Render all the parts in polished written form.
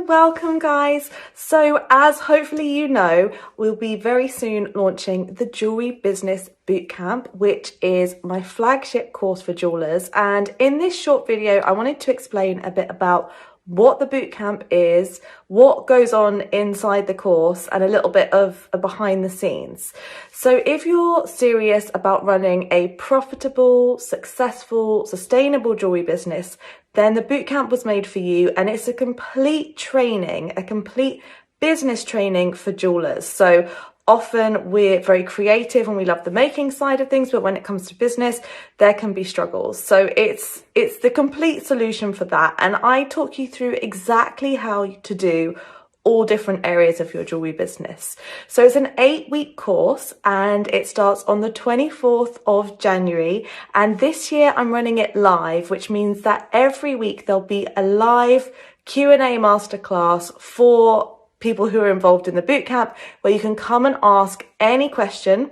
welcome guys. So as hopefully you know, we'll be very soon launching the Jewellery Business Bootcamp, which is my flagship course for jewelers. And in this short video, I wanted to explain a bit about what the bootcamp is, what goes on inside the course, and a little bit of a behind the scenes. So if you're serious about running a profitable, successful, sustainable jewelry business, then the bootcamp was made for you, and it's a complete training, a complete business training for jewelers. So often we're very creative and we love the making side of things, but when it comes to business, there can be struggles. So it's the complete solution for that. And I talk you through exactly how to do all different areas of your jewelry business. So it's an 8-week course and it starts on the 24th of January. And this year I'm running it live, which means that every week there'll be a live Q&A masterclass for people who are involved in the bootcamp, where you can come and ask any question.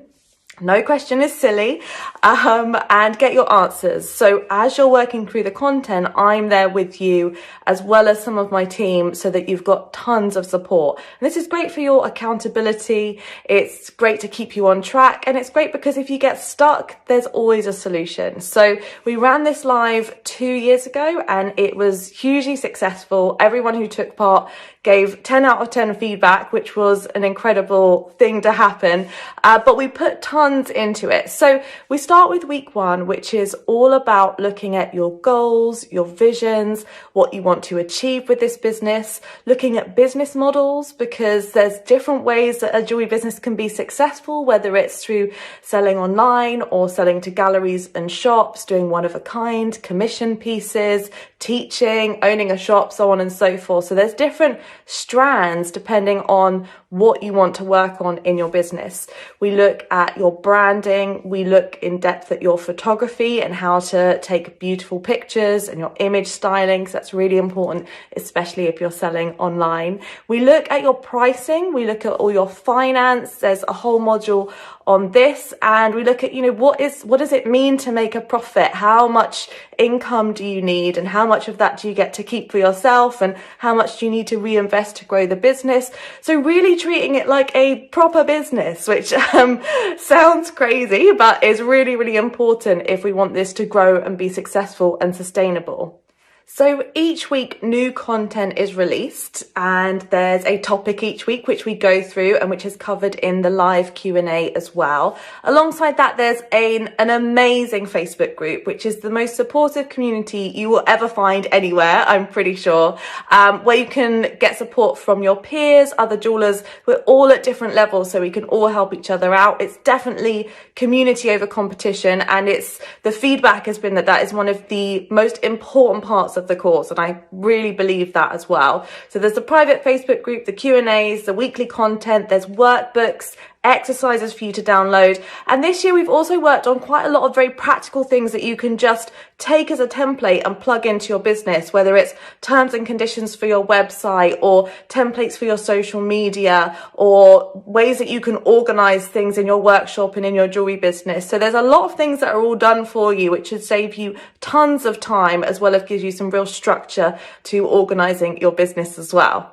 No question is silly, and get your answers. So as you're working through the content, I'm there with you as well as some of my team, so that you've got tons of support. And this is great for your accountability. It's great to keep you on track, and it's great because if you get stuck, there's always a solution. So we ran this live 2 years ago and it was hugely successful. Everyone who took part gave 10 out of 10 feedback, which was an incredible thing to happen. But we put tons into it. So we start with week 1, which is all about looking at your goals, your visions, what you want to achieve with this business, looking at business models, because there's different ways that a jewelry business can be successful, whether it's through selling online or selling to galleries and shops, doing one-of-a-kind, commission pieces, teaching, owning a shop, so on and so forth. So there's different strands depending on what you want to work on in your business. We look at your branding, we look in depth at your photography and how to take beautiful pictures, and your image styling, because that's really important, especially if you're selling online. We look at your pricing, we look at all your finance. There's a whole module on this, and we look at, what does it mean to make a profit? How much income do you need, and how much of that do you get to keep for yourself, and how much do you need to reinvest to grow the business? So really treating it like a proper business, which sounds crazy, but is really, really important if we want this to grow and be successful and sustainable. So each week new content is released, and there's a topic each week which we go through and which is covered in the live Q&A as well. Alongside that, there's an amazing Facebook group, which is the most supportive community you will ever find anywhere, I'm pretty sure, where you can get support from your peers, other jewelers. We're all at different levels, so we can all help each other out. It's definitely community over competition, and the feedback has been that is one of the most important parts of the course, and I really believe that as well. So there's the private Facebook group, the Q&As, the weekly content, there's workbooks, exercises for you to download. And this year we've also worked on quite a lot of very practical things that you can just take as a template and plug into your business, whether it's terms and conditions for your website, or templates for your social media, or ways that you can organize things in your workshop and in your jewelry business. So there's a lot of things that are all done for you, which should save you tons of time, as well as gives you some real structure to organizing your business as well.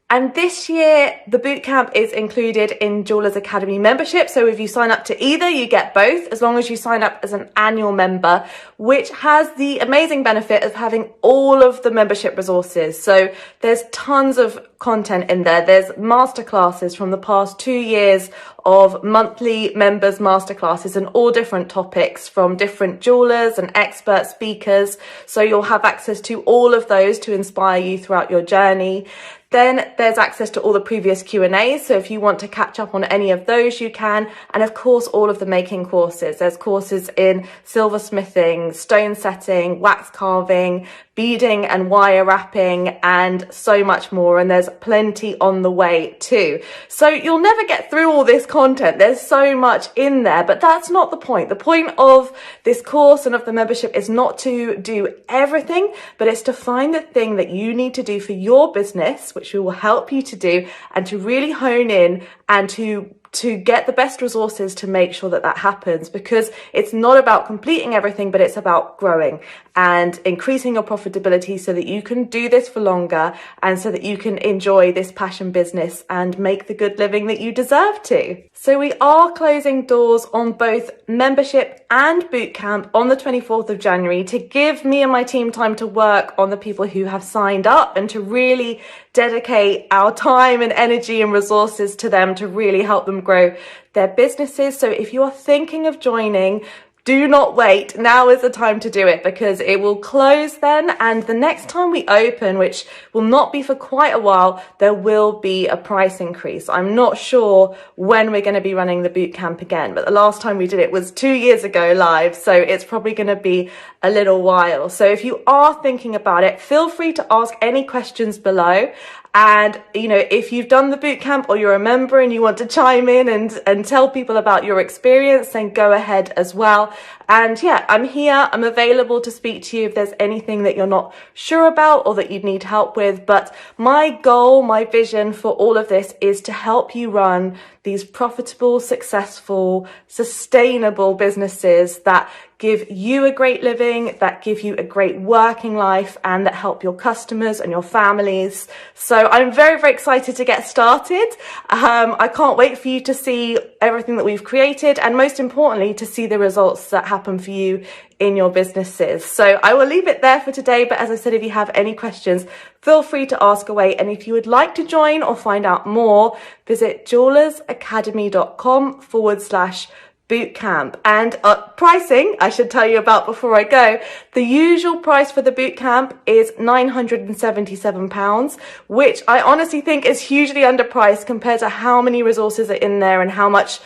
And this year, the bootcamp is included in Jewelers Academy membership. So if you sign up to either, you get both, as long as you sign up as an annual member, which has the amazing benefit of having all of the membership resources. So there's tons of content in there. There's masterclasses from the past 2 years of monthly members masterclasses on all different topics from different jewelers and expert speakers. So you'll have access to all of those to inspire you throughout your journey. Then there's access to all the previous Q&As. So if you want to catch up on any of those, you can. And of course, all of the making courses. There's courses in silversmithing, stone setting, wax carving, beading and wire wrapping, and so much more. And there's plenty on the way too. So you'll never get through all this content. There's so much in there, but that's not the point. The point of this course and of the membership is not to do everything, but it's to find the thing that you need to do for your business, which we will help you to do, and to really hone in and to to get the best resources to make sure that that happens, because it's not about completing everything, but it's about growing and increasing your profitability so that you can do this for longer and so that you can enjoy this passion business and make the good living that you deserve to. So we are closing doors on both membership and bootcamp on the 24th of January to give me and my team time to work on the people who have signed up and to really dedicate our time and energy and resources to them to really help them grow their businesses. So if you are thinking of joining, do not wait. Now is the time to do it, because it will close then, and the next time we open, which will not be for quite a while, there will be a price increase. I'm not sure when we're going to be running the bootcamp again, but the last time we did it was 2 years ago live, so it's probably going to be a little while. So if you are thinking about it, feel free to ask any questions below. And, you know, if you've done the bootcamp or you're a member and you want to chime in and tell people about your experience, then go ahead as well. And yeah, I'm here. I'm available to speak to you if there's anything that you're not sure about or that you need help with. But my goal, my vision for all of this is to help you run these profitable, successful, sustainable businesses that give you a great living, that give you a great working life, and that help your customers and your families. So I'm very, very excited to get started. I can't wait for you to see everything that we've created, and most importantly, to see the results that happen for you in your businesses. So I will leave it there for today. But as I said, if you have any questions, feel free to ask away. And if you would like to join or find out more, visit jewellersacademy.com/bootcamp. And pricing, I should tell you about before I go. The usual price for the bootcamp is £977, which I honestly think is hugely underpriced compared to how many resources are in there and how much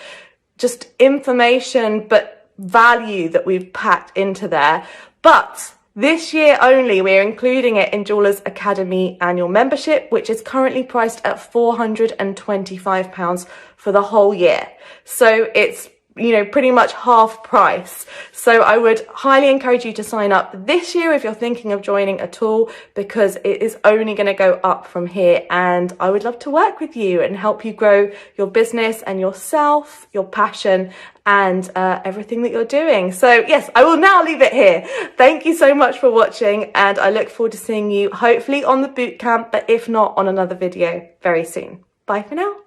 just information, but value that we've packed into there. But this year only, we're including it in Jewellers Academy annual membership, which is currently priced at £425 for the whole year. So it's, you know, pretty much half price. So I would highly encourage you to sign up this year if you're thinking of joining at all, because it is only going to go up from here. And I would love to work with you and help you grow your business and yourself, your passion, and everything that you're doing. So yes, I will now leave it here. Thank you so much for watching, and I look forward to seeing you hopefully on the bootcamp, but if not, on another video very soon. Bye for now.